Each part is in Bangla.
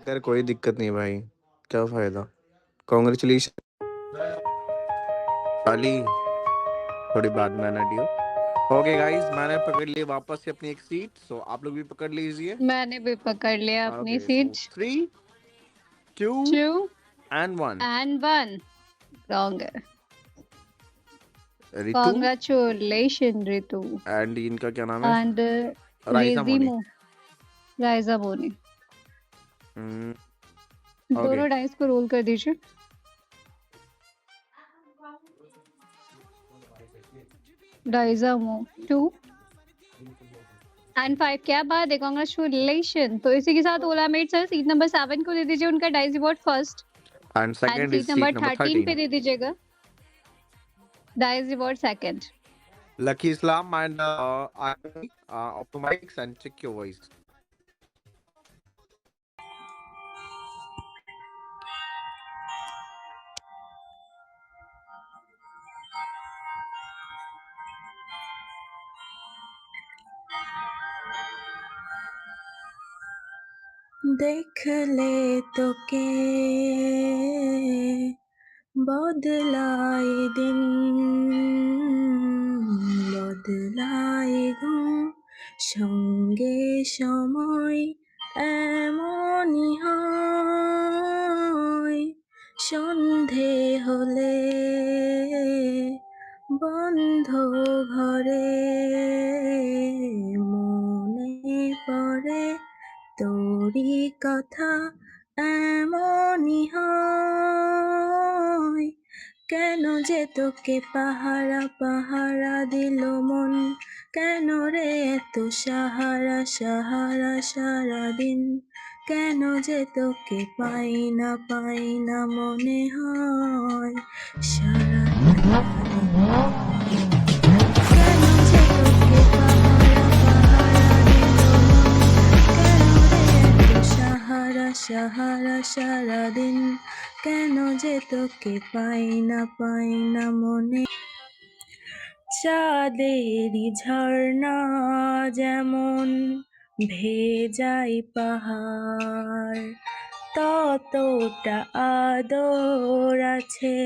यार कोई दिक्कत नहीं भाई, क्या फायदा। कॉन्ग्रेचुलेशन अली, थोड़ी बाद में आना डियो। ओके गाइस, मैंने पकड़ ली वापस से अपनी एक सीट, सो आप लोग भी पकड़ लीजिए। मैंने भी पकड़ लिया अपनी okay, so seat. 3 2 2 and 1। and 1 wrong है। रितु कॉन्ग्रेचुलेशन रितु एंड इनका क्या नाम है? एंड राइसा मोनी। रेजिमो राइजा बोनी। ओके, दोनों डाइस को रोल कर दीजिए। राइजा मो 2 एंड 5। क्या बात है, कॉन्ग्रेचुलेशन। तो इसी के साथ ओला मेट सर सीट नंबर 7 को दे दीजिए उनका dice reward first, and and second is seat seat number number 13 पे 13, दे दीजिएगा dice reward second. Lucky Islam and off the mics and check your voice. देखले তোকে বদলায় দিন, বদলায় ঘুম, সঙ্গে সময় এমনই হয়। সন্ধে হলে বন্ধ ঘরে মনে পড়ে তোরই কথা, এমনই হয়। কেন যে তোকে পাহারা পাহারা দিল মন, কেন রে এত সাহারা সাহারা সারাদিন, কেন যে তোকে পাই না মনে হয় সারাটা দিন। কেন যে তোকে পাহারা পাহারা দিল মন, কেন রে এত সাহারা সাহারা সারাদিন, কেন যে তোকে পাই না মনে। চাঁদেরই ঝর্ণা যেমন ভেজাই পাহাড়, ততটা আদর আছে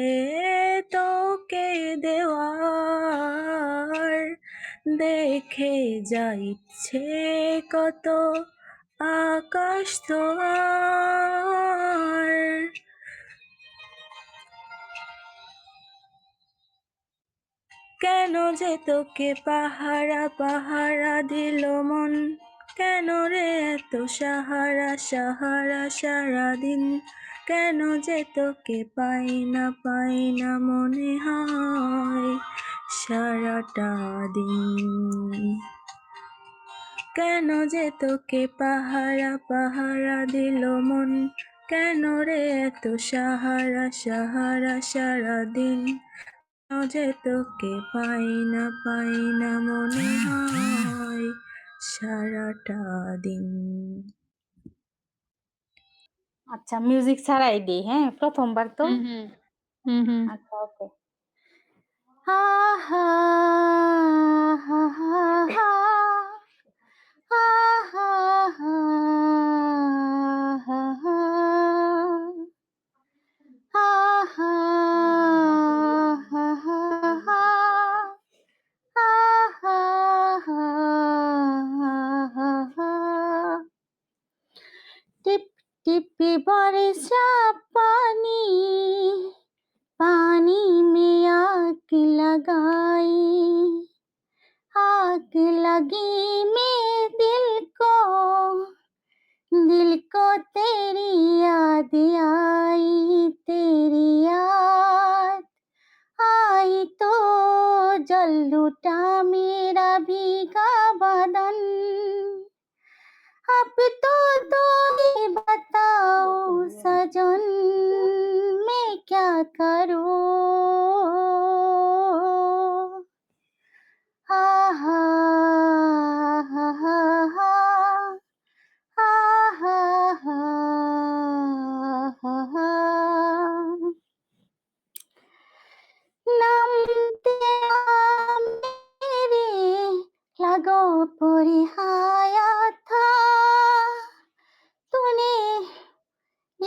তোকে দেওয়ার। দেখে যা ইচ্ছে কত আকাশ তোমার, কেন যে তোকে পাহারা পাহারা দিল মন, কেন রে এত সাহারা সাহারা সারাদিন, কেন যে তোকে পাই না মনে হয় সারাটা দিন। কেন যে তোকে পাহারা পাহারা দিল মন, কেন রে এত সাহারা সাহারা সারাদিন, কেন যে তোকে পাই না মনে হয় সারাটা দিন। আচ্ছা, মিউজিক ছাড়াই দিই, হ্যাঁ, প্রথমবার তো। আচ্ছা, ওকে। হা হা হা হা হা হা হা হা হা হা হা হা হা হা হা হা হা হা। টিপ টিপি বর্ষা पानी, पानी में आग लगाई, आग लगी में दिल को तेरी याद आई, तेरी याद आई तो जल उठा मेरा भीगा बदन। अब तो ही बताओ सजन, मैं क्या करूं। हा हा हा हा हा हा हा हा हा हा। नामते मेरे लगो पुरिहाया था,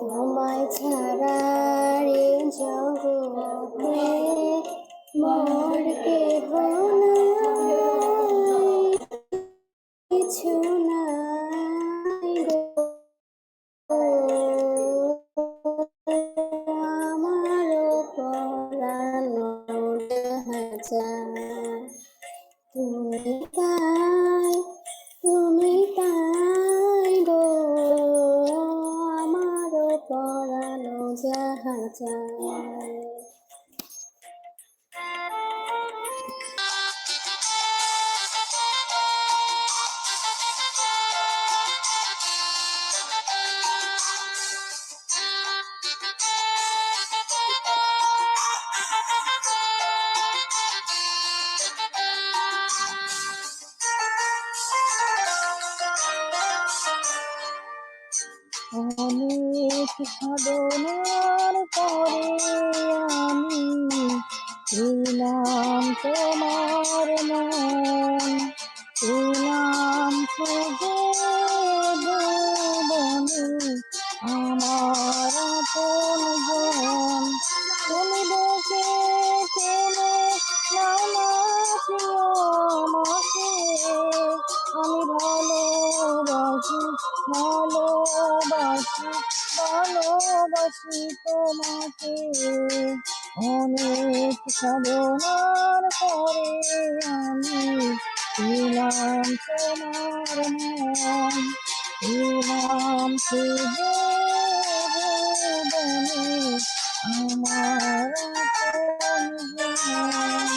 তোমায় ছাড়া এ জগতে মোর কেহ নাই, কিছু নাই গো আমারও পরানো যায়। তুমি তাই গো আমারও পরানো যাহা যায়। অনেক সাধনার পরে আমি পেলাম তোমার মন, পেলাম খুঁজে ভুবনে আমার আপনজন। তুমি দেখে টেনে নাও না প্রিয় আমাকে, আমি ভালোবাসি ভালোবাসি ভালোবাসি তোমাকে। অনেক সাধনার পরে আমি পেলাম তোমার মন, পেলাম খুঁজে ভুবনে আমার আপনজন।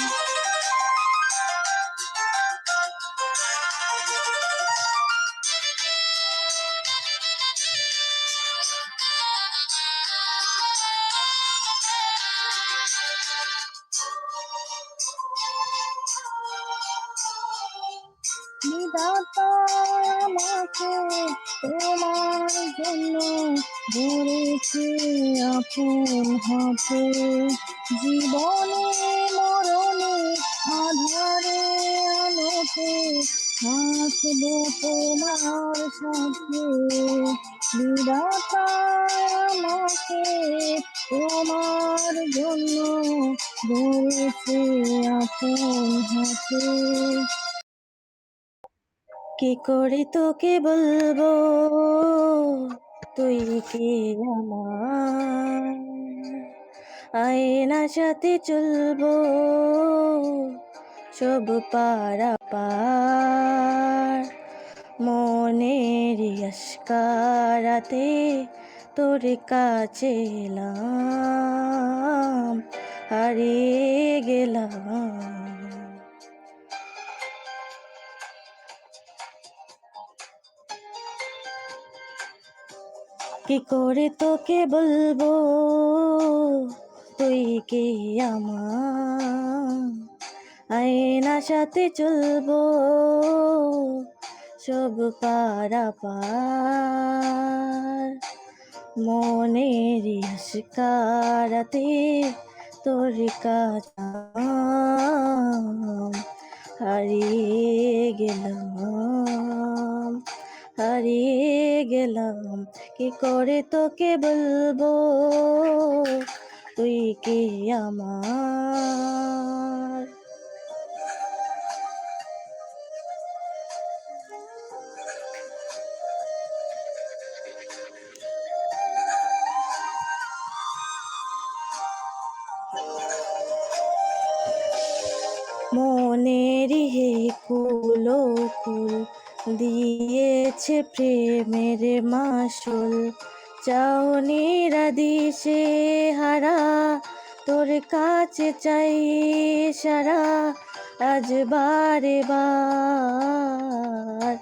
বিধাতা আমাকে তোমার জন্য গড়েছে আপন হাতে, জীবনে মরণে আধারে আলোতে থাকবো তোমার সাথে। বিধাতা আমাকে তোমার জন্য গড়েছে আপন হাতে। কি করে তোকে বলবো তুই কে আমার, আয়না সাথে চলবো সব পারাপার, মনের আশকারাতে তোর কাছে এলাম, হারিয়ে গেলাম। কি করে তোকে বলবো তুই কে আমার, আয়না সাথে চলবো সব পারাপার, মনের আশকারাতে তোর কাছে হারিয়ে গেলাম, হারিয়ে গেলাম। কি করে তোকে বলবো তুই কে আমার। মনেরই হে কুলো কুল দিয়েছে প্রেমের মাসুল, চাউনিরা দিশে হারা তোর কাছে চাই সারা, আজ বারে বার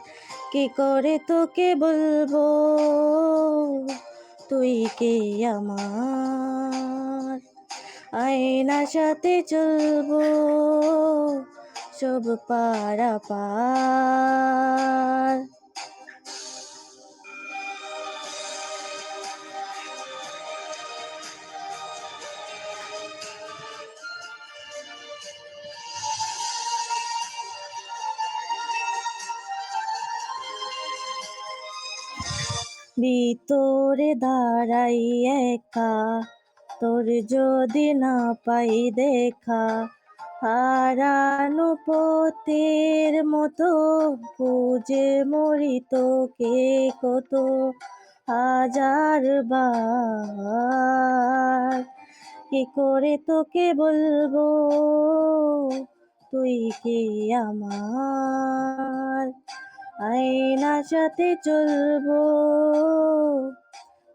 কি করে তোকে বলবো তুই কে আমার, আয়না সাথে চলবো সব পারাপার। ভিতরে দাঁড়াই একা, তোর যদি না পাই দেখা, হারানো পথের মতো খুঁজে মরি তোকে কত হাজার বার। কি করে তোকে বলবো তুই কি আমার, আয়নার সাথে চলবো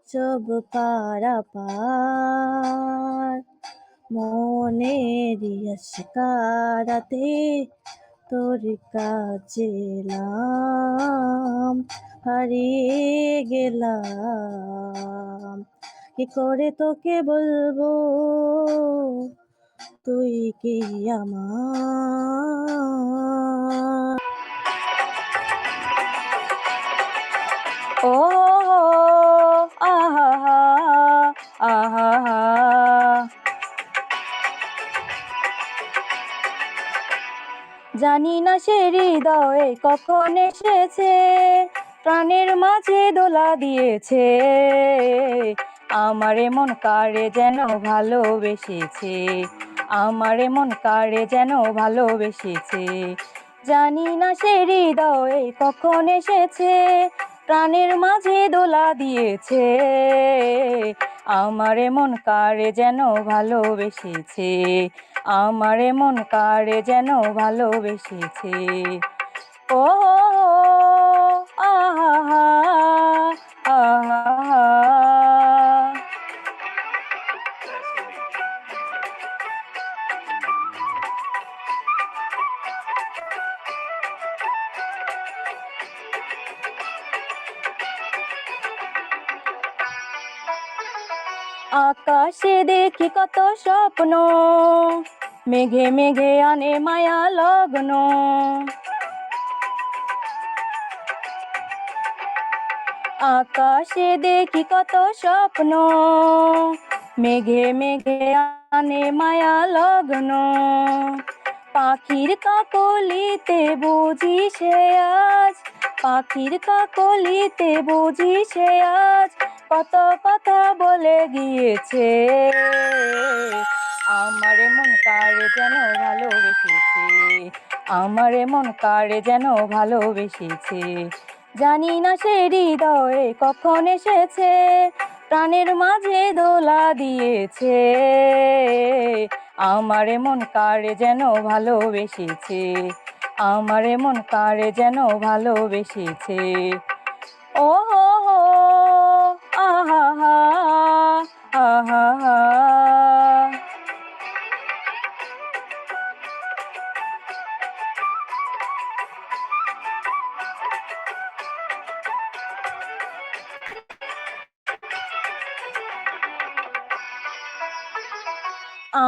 সব পারাপার। মনের আশকারাতে তোর কাছে এলাম, হারিয়ে গেলাম। কি করে তোকে বলবো তুই কি আমার। ও আহা আহা, জানি না সে হৃদয়ে কখন এসেছে, প্রাণের মাঝে দোলা দিয়েছে, আমার মন কারে যেন ভালোবেসেছে, আমার মন কারে যেন ভালোবেসেছে। জানি না সে হৃদয়ে কখন এসেছে, প্রাণের মাঝে দোলা দিয়েছে, আমার মন কারে যেন ভালোবেসেছে, আমার মন কারে যেন ভালোবেসেছে। ও আহা আহা, আকাশে দেখি কত স্বপ্ন, মেঘে মেঘে আনে মায়া লগ্ন, আকাশে দেখি কত স্বপ্ন, মেঘে মেঘে আনে মায়া লগ্ন, পাখির কাকলিতে বুঝি সে আজ, পাখির কাকলিতে বুঝি সে আজ কত কথা বলে গিয়েছে, আমার মন কারে যেন ভালোবেসেছে, আমার মন কারে যেন ভালোবেসেছে। জানি না সে হৃদয়ে কখন এসেছে, প্রাণের মাঝে দোলা দিয়েছে, আমার মন কারে যেন ভালোবেসেছে, আমার মন কারে যেন ভালোবেসেছে। ও আহা আহা,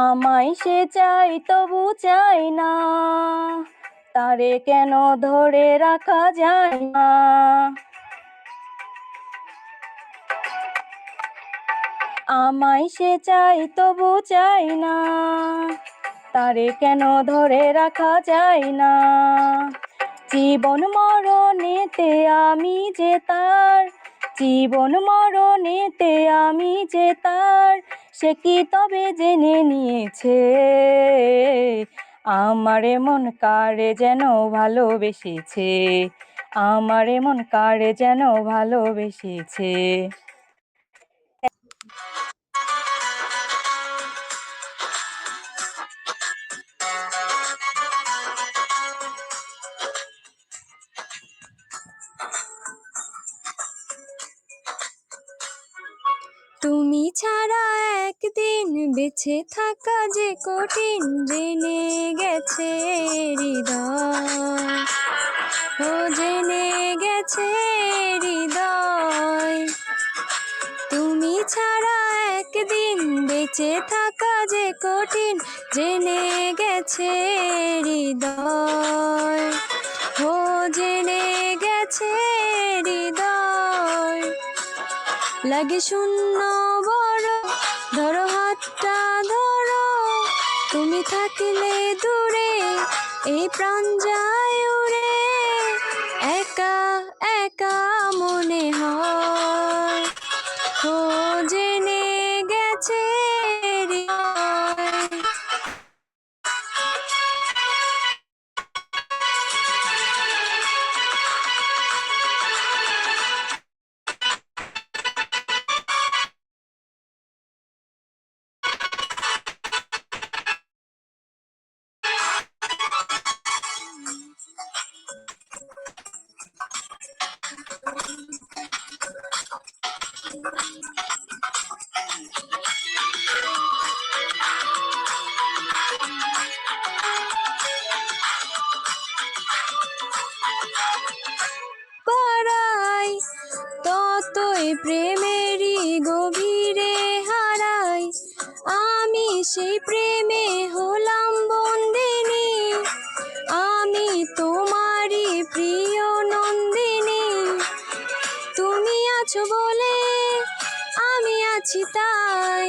আমায় সে চাই তবু চাই না, তারে কেন ধরে রাখা যায় না, আমায় সে চাই তবু চাই না, তারে কেন ধরে রাখা যায় না। জীবন মরণেতে আমি যে তার, জীবন মরণেতে আমি যে তার, সে কি তবে জেনে নিয়েছে, আমার মন কারে যেন ভালোবেসেছে, আমার মন কারে যেন ভালোবেসেছে। তুমি ছাড়া একদিন বেঁচে থাকা যে কঠিন, জেনে গেছে হৃদয়, ও জেনে গেছে হৃদয়। তুমি ছাড়া একদিন বেঁচে থাকা যে কঠিন, জেনে গেছে হৃদয়, ও জেনে গেছে হৃদয়। লাগে শূন্য বড়, ধরো হাতটা ধরো, তুমি থাকলে দূরে এই প্রাণ যায় উড়ে, একা একা একা মনে হয়, ও জেনে গেছে হৃদয়। পাড়াই ততই প্রেমেরই গভীরে হারাই, আমি সেই প্রেমে হলাম বন্দিনী, আমি তোমারই প্রিয় নন্দিনী। তুমি আছো বলে আমি আছি তাই,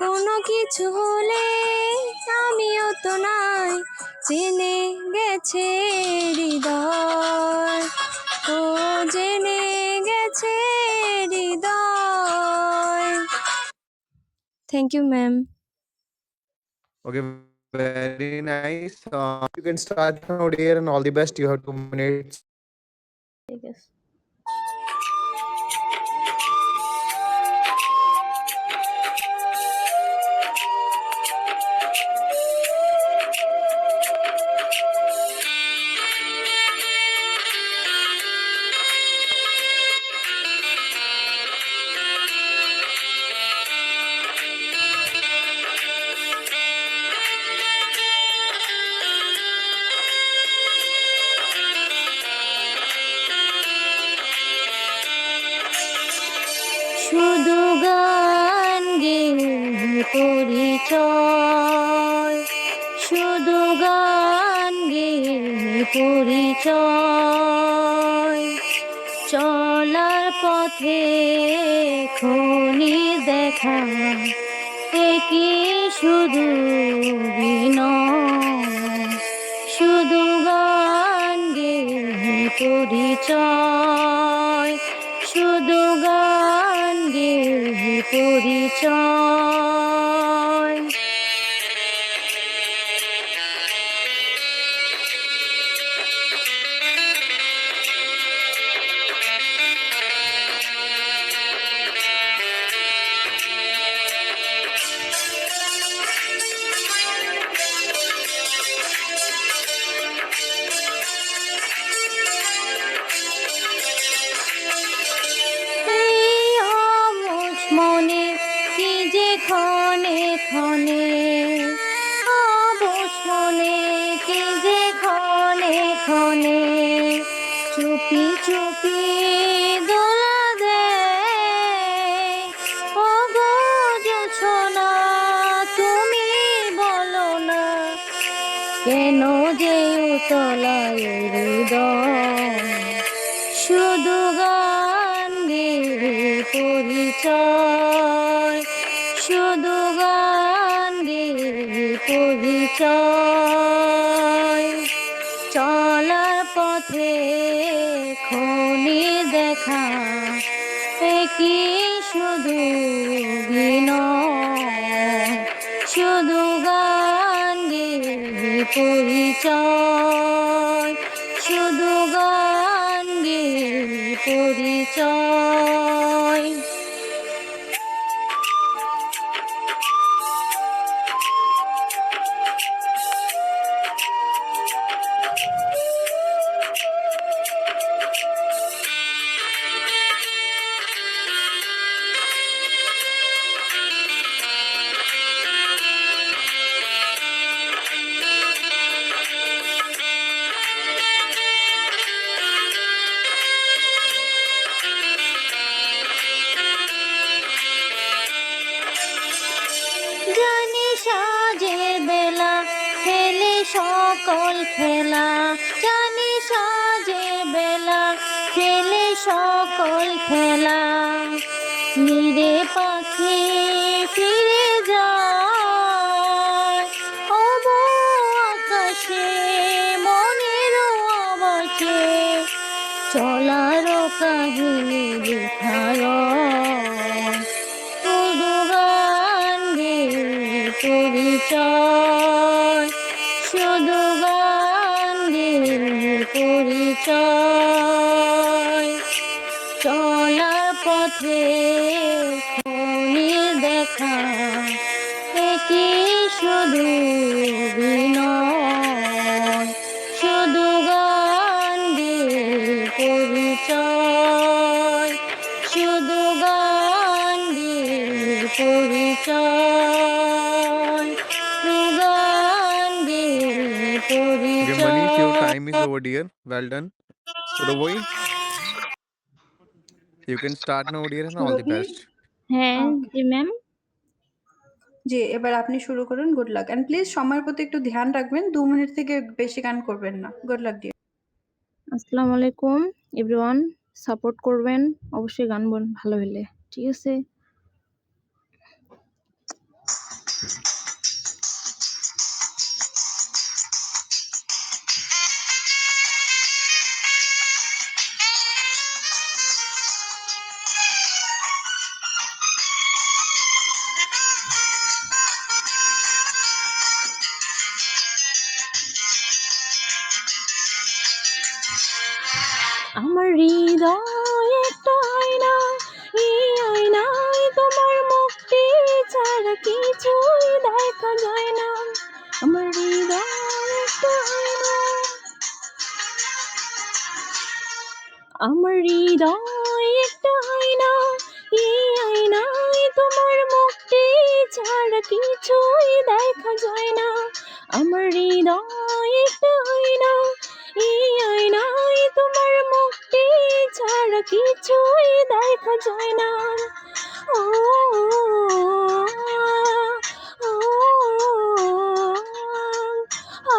কোনো কিছু হলে আমিও তো নাই, জেনে গেছে হৃদয়, ও জেনে গেছে Hriday. Thank you ma'am. Okay, very nice. You can start now, dear, and all the best. You have 2 minutes. ঠিক আছে। শুধু গান গেয়ে পরিচয়, শুধু গান গেয়ে পরিচয়, চলার পথে খনি দেখা কি শুধু বিনয়, শুধু গান গেয়ে পরিচয়, শুধু গান গেয়ে পরিচয়। মনে কি যে ক্ষণে ক্ষণে, অবশ মনে কি যে ক্ষণে ক্ষণে, চুপি চুপি দোলা দেয়, ও গো জোছনা তুমি বলো না, কেন যে উতলায় হৃদয়, শুধু গান গেয়ে পরিচয়, শুধু গান গেয়ে পরিচয়, চলার পথে খনি দেখা কি শুধু বিনয়, শুধু গান গেয়ে পরিচয়, শুধু গান গেয়ে পরিচয়। জানি সাজের বেলা খেলে সকল খেলা, জানি সাজের বেলা খেলে সকল খেলা, নিরে পাখি ফিরে যায়, অব আকাশে মনের আবাসে, চলার কাহিনী লেখায় শুধু গান গেয়ে পরিচয়, শুধু গান গেয়ে পরিচয়। চলার পথে খনির দেখা কি শুধু অভিনয়, শুধু গান গেয়ে পরিচয়, শুধু গান গেয়ে পরিচয়, শুধু গান গেয়ে Okay, Manish, your পরিচয়। time is over, dear. Well done. Suravoi, you can start now, dear, and all the Surabhi, best. হ্যাঁ Okay. জি ম্যাম। জি এবার আপনি শুরু করুন। গুড লাক অ্যান্ড প্লিজ সময়ের প্রতি একটু ধ্যান রাখবেন, 2 মিনিট থেকে বেশি গান করবেন না। Good luck dear. আসসালামু আলাইকুম এভরিওয়ান, সাপোর্ট করবেন অবশ্যই, গান ভালো হলে, ঠিক আছে। আমার হৃদয় একটা আয়না, এই আয়নায় তোমার মুক্তি ছাড়া কিছুই দেখা যায় না। আমার হৃদয় একটা আয়না, আমার হৃদয় একটা আয়না, এই আয়নায় তোমার মুক্তি ছাড়া কিছুই দেখা যায় না। আমার হৃদয় একটা আয়না, এই আয়নায় তোমার মুক্তি ছাড়া কিছুই দেখা যায় না। ও ও আ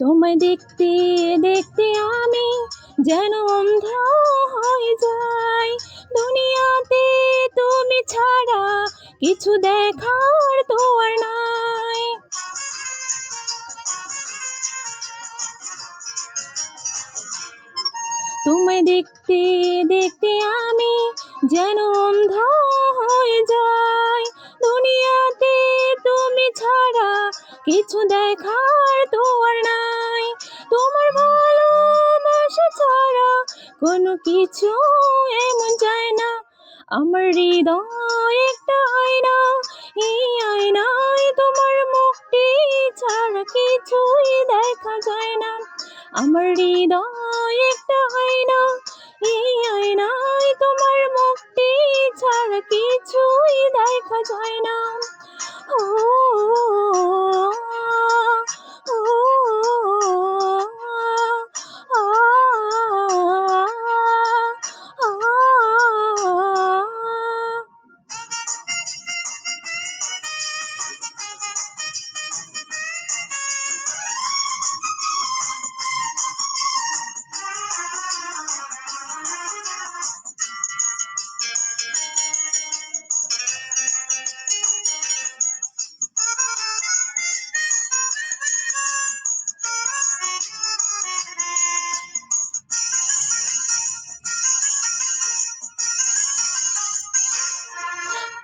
তোমায় দেখতে দেখতে আমি যেন অন্ধ হয়ে যাই, দুনিয়াতে তুমি ছাড়া কিছু দেখার তো আর নাই। তোমায় দেখতে দেখতে আমি যেন অন্ধ হয়ে যাই, দুনিয়াতে তুমি ছাড়া কিছু দেখার তো আর নাই। তোমার ভালোবাসা ছাড়া কোনো কিছু এমন যায় না। আমার হৃদয় একটা আয়না, এই আয়নায় তোমার মুক্তি ছাড়া কিছুই দেখা যায় না। আমার হৃদয় একটা আয়না, এই আয়নায় তোমার মুক্তি ছাড়া কিছুই দেখা যায় না। ও ও আ আ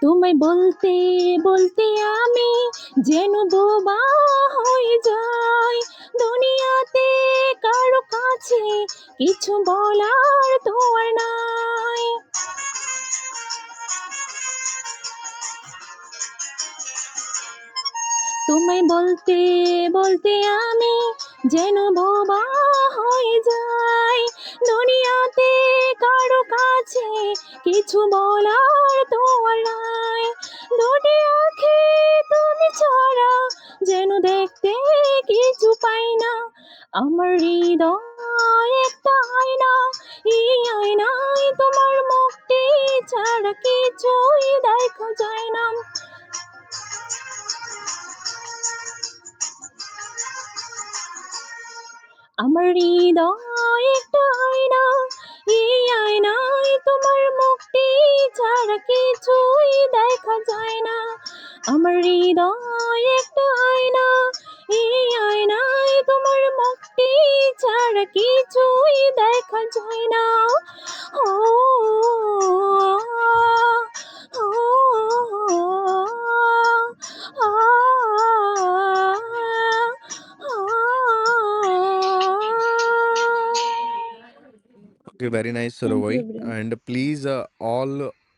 তোমায় বলতে বলতে আমি যেন বোবা হয়ে যাই, দুনিয়াতে কারো কাছে কিছু বলার তো আর নাই। তোমায় বলতে বলতে আমি যেন বোবা হয়ে যাই, দুনিয়াতে কারো কাছে কিছু বলার তো আর নাই। দুটি আঁখি তুমি ছাড়া যেন দেখতে কিছু পাই না। আমার হৃদয় একটা আয়না, এই আয়নায় তোমার মুখটি ছাড়া কিছুই দেখা যায় না। আমার হৃদয় একটা আয়না, এই আয়নায় তোমার মুখটি ছাড়া কিছুই দেখা যায় না। আমার হৃদয় একটা আয়না, এই আয়নায় তোমার মুখটি ছাড়া কিছুই দেখা যায় না। ও ও Okay, very nice, thank you Sarovi. Everyone. And please, all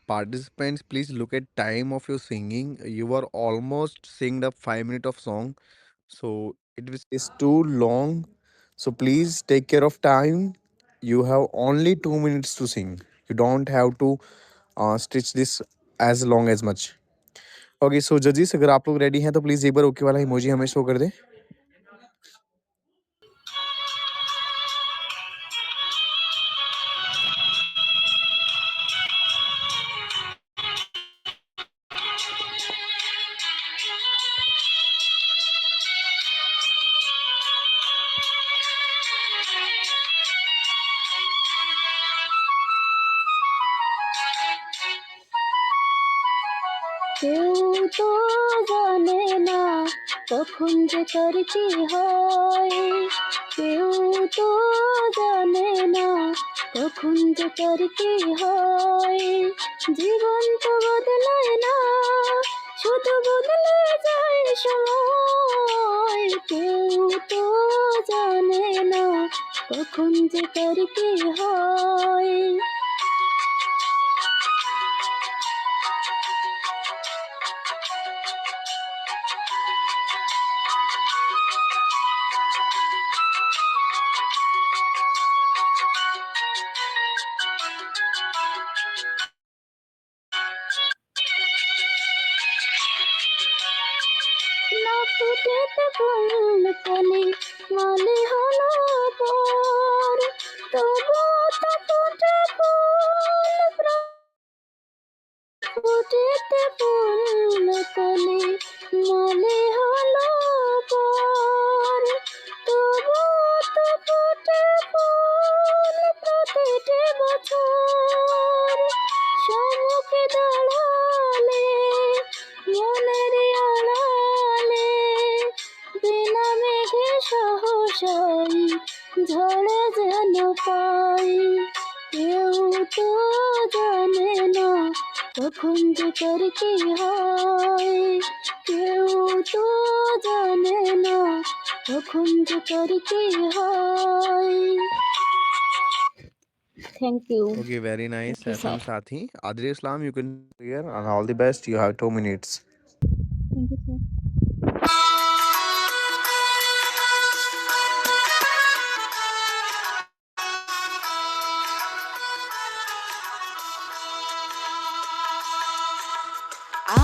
participants, please look at time of your singing. You were almost singing the 5 minute of song, so is too long. So please take care of time. You have only 2 minutes to sing. You don't have to stitch this as long as much. Okay, so judges, अगर आप लोग ready हैं तो please एक बार ओके वाला इमोजी हमें शो कर दें. কেউ তো জানে না কখন যে কার কি হয়, কেউ তো জানে না কখন যে কার কি হয়। জীবন তো বদলায় না, শুধু বদলে যায় সময়। কেউ তো জানে না কখন যে কার কি হয়। না ফুটেতে ফুল কলি মালি হলো পর, তবু তো ফুটে ফুল ফুটেতে ফুল কলি মালি হলো পর, তবু তো ফুটে ফুল প্রতিটি বছর। সম্মুখে দাঁড়ালে মনের আড়ালে বিনা মেঘে সহসাই ঝড়ে যেন পাই। কেউ তো জানে না কখন যে কার কি হয়, কেউ তো জানে না কখন যে কার কি হয়। Thank you. Okay, very nice, thank you sir. FM Sathi. Adri Islam, you can here and all the best. You have 2 minutes. Thank you sir.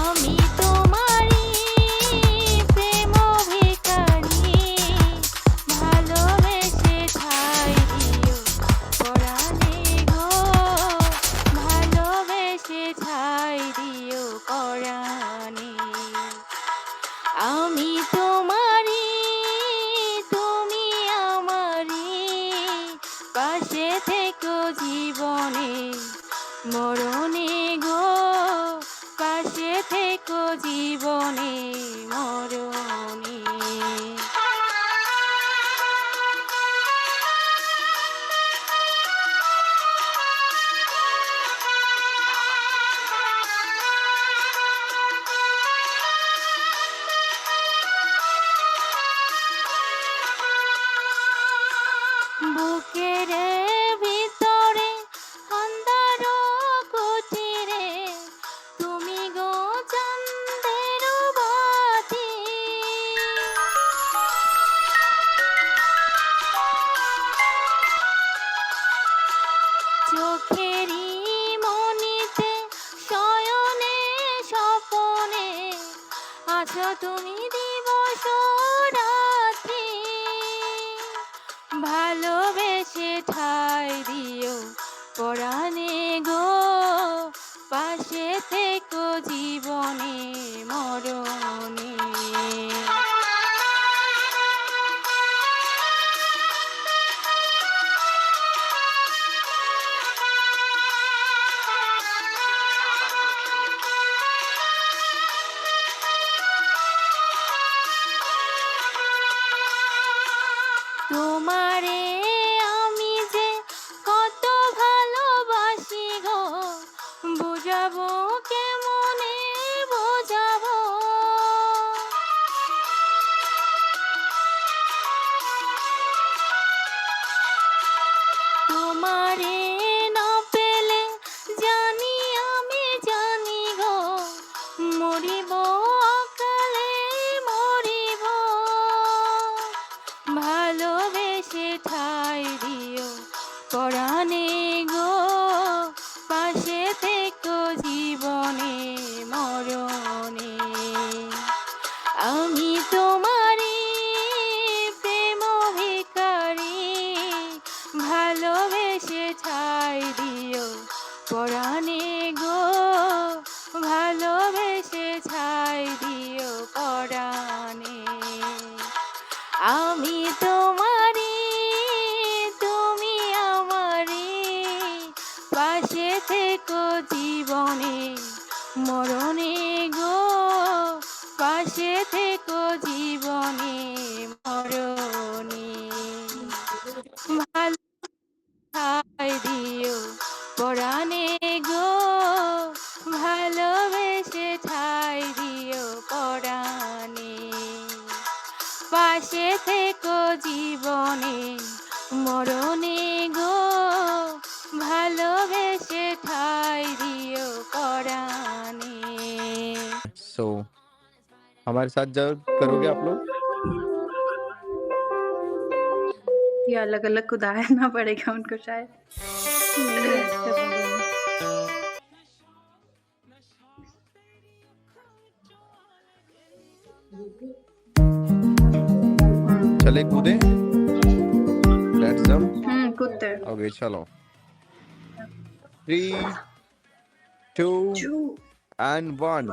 আমি তোমারই প্রেম ভিখারি, ভালোবেসে ঠাই দিও পরাণে গো, ভালোবেসে ঠাই দিও পরাণে। আমি তোমারই, তুমি আমারই, পাশে থেকো জীবনে মরণে গো, পাশে থেকো জীবনে মরণে। বুকের ভিতরে অন্ধকার কুটিরে তুমি গো চাঁদের বাতি, চোখেরই মনিতে শয়নে স্বপনে আছো তুমি দিবস রাত্রি। ভালোবেসে ঠাই দিও পরাণে গো, পাশে থেকো জীবনে মরণে। তোমারে আমি যে কত ভালোবাসি গো, বুঝাবো কেমনে বোঝাবো। তোমারে না পেলে জানি আমি জানি গো, মরিব অকালে মরিব। ভালোবেসে ঠাই দিও পরাণে গো, পাশে থেকো জীবনে মরণে। আমি তোমারই প্রেম ভিখারি, ভালোবেসে ঠাই দিও পরাণে গো, ভালোবেসে ঠাই দিও পরাণে। আমি তোমারই তুমি আমারই, পাশে থেকো জীবনে মরণে গো, পাশে থেকো জীবনে মরণে। ভালো ঠাই দিও পরাণে গো, ভালোবেসে ঠাই দিও পরাণে। পাশে থেকো জীবনে মরণে গো, ভালোবেসে ঠাই দিও পরাণে। So हमारे साथ जब करोगे आप लोग? ये अलग अलग को दायरना पड़ेगा उनको शायद। नहीं ऐसे बोलेंगे। चले कूदे, लेट्स जंप। कूदते हैं। ओके चलो, 3 2 चू and 1